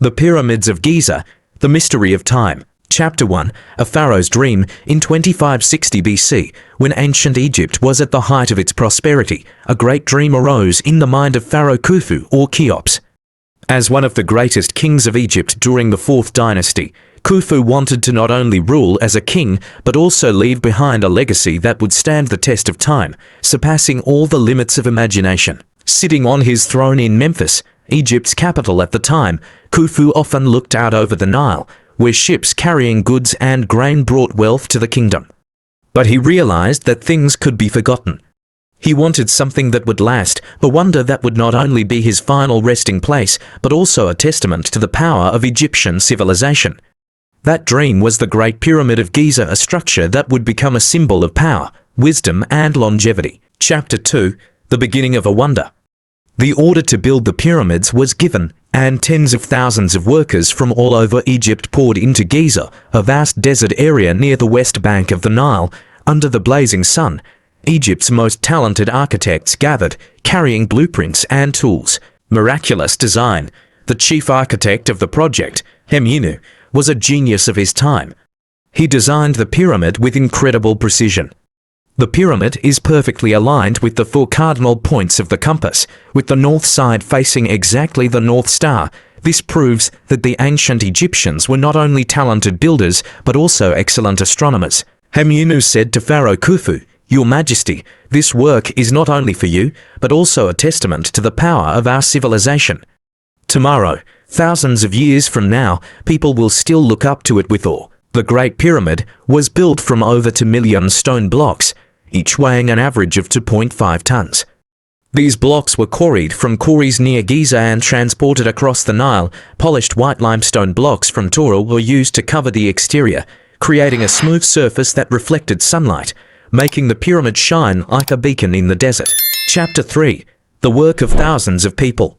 The Pyramids of Giza, The Mystery of Time. Chapter 1. A Pharaoh's Dream. In 2560 BC, when ancient Egypt was at the height of its prosperity, a great dream arose in the mind of Pharaoh Khufu, or Cheops. As one of the greatest kings of Egypt during the 4th dynasty, Khufu wanted to not only rule as a king, but also leave behind a legacy that would stand the test of time, surpassing all the limits of imagination. Sitting on his throne in Memphis, Egypt's capital at the time, Khufu often looked out over the Nile, where ships carrying goods and grain brought wealth to the kingdom. But he realized that things could be forgotten. He wanted something that would last, a wonder that would not only be his final resting place, but also a testament to the power of Egyptian civilization. That dream was the Great Pyramid of Giza, a structure that would become a symbol of power, wisdom, and longevity. Chapter 2. The Beginning of a Wonder. The order to build the pyramids was given, and tens of thousands of workers from all over Egypt poured into Giza, a vast desert area near the west bank of the Nile. Under the blazing sun, Egypt's most talented architects gathered, carrying blueprints and tools. Miraculous design. The chief architect of the project, Heminu, was a genius of his time. He designed the pyramid with incredible precision. The pyramid is perfectly aligned with the 4 cardinal points of the compass, with the north side facing exactly the North Star. This proves that the ancient Egyptians were not only talented builders, but also excellent astronomers. Heminu said to Pharaoh Khufu, "Your Majesty, this work is not only for you, but also a testament to the power of our civilization. Tomorrow, thousands of years from now, people will still look up to it with awe." The Great Pyramid was built from over 2 million stone blocks, each weighing an average of 2.5 tons. These blocks were quarried from quarries near Giza and transported across the Nile. Polished white limestone blocks from Tora were used to cover the exterior, creating a smooth surface that reflected sunlight, making the pyramid shine like a beacon in the desert. Chapter 3. The Work of Thousands of People.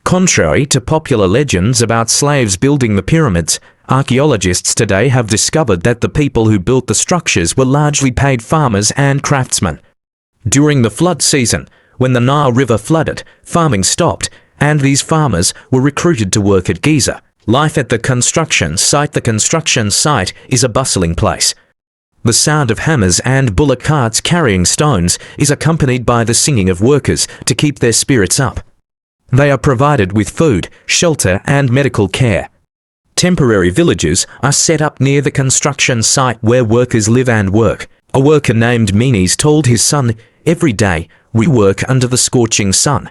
Contrary to popular legends about slaves building the pyramids, archaeologists today have discovered that the people who built the structures were largely paid farmers and craftsmen. During the flood season, when the Nile River flooded, farming stopped, and these farmers were recruited to work at Giza. Life at the construction site. The construction site is a bustling place. The sound of hammers and bullock carts carrying stones is accompanied by the singing of workers to keep their spirits up. They are provided with food, shelter, and medical care. Temporary villages are set up near the construction site where workers live and work. A worker named Menes told his son, "Every day, we work under the scorching sun.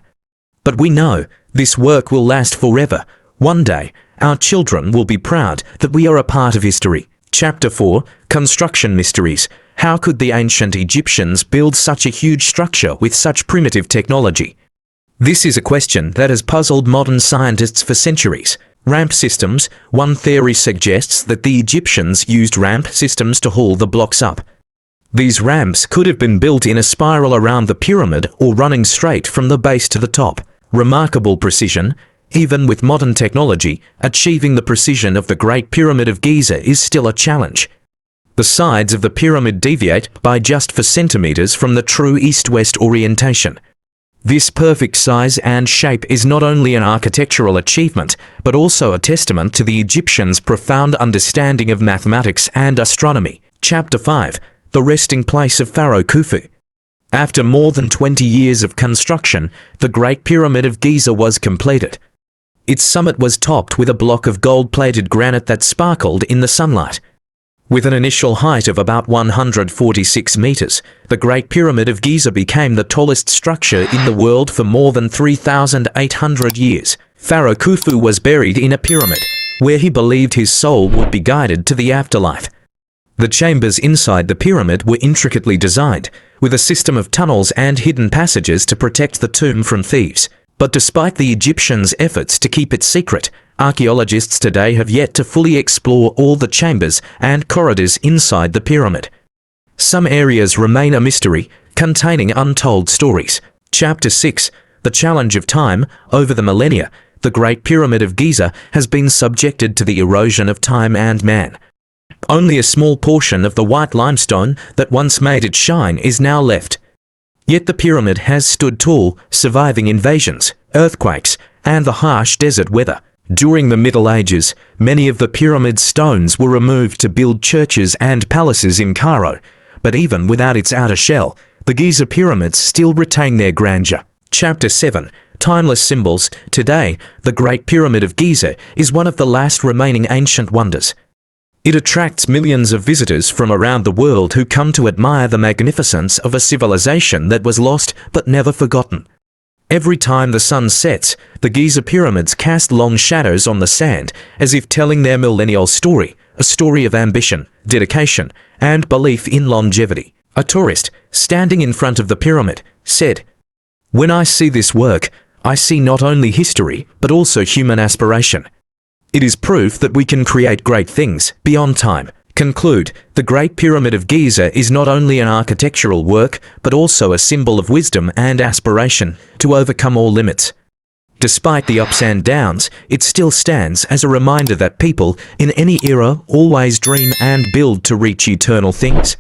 But we know this work will last forever. One day, our children will be proud that we are a part of history." Chapter 4. Construction Mysteries. How could the ancient Egyptians build such a huge structure with such primitive technology? This is a question that has puzzled modern scientists for centuries. Ramp systems. One theory suggests that the Egyptians used ramp systems to haul the blocks up. These ramps could have been built in a spiral around the pyramid or running straight from the base to the top. Remarkable precision. Even with modern technology, achieving the precision of the Great Pyramid of Giza is still a challenge. The sides of the pyramid deviate by just 4 centimeters from the true east-west orientation. This perfect size and shape is not only an architectural achievement, but also a testament to the Egyptians' profound understanding of mathematics and astronomy. Chapter 5. The Resting Place of Pharaoh Khufu. After more than 20 years of construction, the Great Pyramid of Giza was completed. Its summit was topped with a block of gold-plated granite that sparkled in the sunlight. With an initial height of about 146 meters, the Great Pyramid of Giza became the tallest structure in the world for more than 3,800 years. Pharaoh Khufu was buried in a pyramid, where he believed his soul would be guided to the afterlife. The chambers inside the pyramid were intricately designed, with a system of tunnels and hidden passages to protect the tomb from thieves. But despite the Egyptians' efforts to keep it secret, archaeologists today have yet to fully explore all the chambers and corridors inside the pyramid. Some areas remain a mystery, containing untold stories. Chapter 6. The Challenge of Time. Over the millennia, the Great Pyramid of Giza has been subjected to the erosion of time and man. Only a small portion of the white limestone that once made it shine is now left. Yet the pyramid has stood tall, surviving invasions, earthquakes, and the harsh desert weather. During the Middle Ages, many of the pyramid stones were removed to build churches and palaces in Cairo, but even without its outer shell, the Giza pyramids still retain their grandeur. Chapter 7. Timeless Symbols. Today, the Great Pyramid of Giza is one of the last remaining ancient wonders. It attracts millions of visitors from around the world who come to admire the magnificence of a civilization that was lost but never forgotten. Every time the sun sets, the Giza pyramids cast long shadows on the sand, as if telling their millennial story, a story of ambition, dedication, and belief in longevity. A tourist, standing in front of the pyramid, said, "When I see this work, I see not only history, but also human aspiration. It is proof that we can create great things beyond time." Conclude, the Great Pyramid of Giza is not only an architectural work, but also a symbol of wisdom and aspiration to overcome all limits. Despite the ups and downs, it still stands as a reminder that people in any era always dream and build to reach eternal things.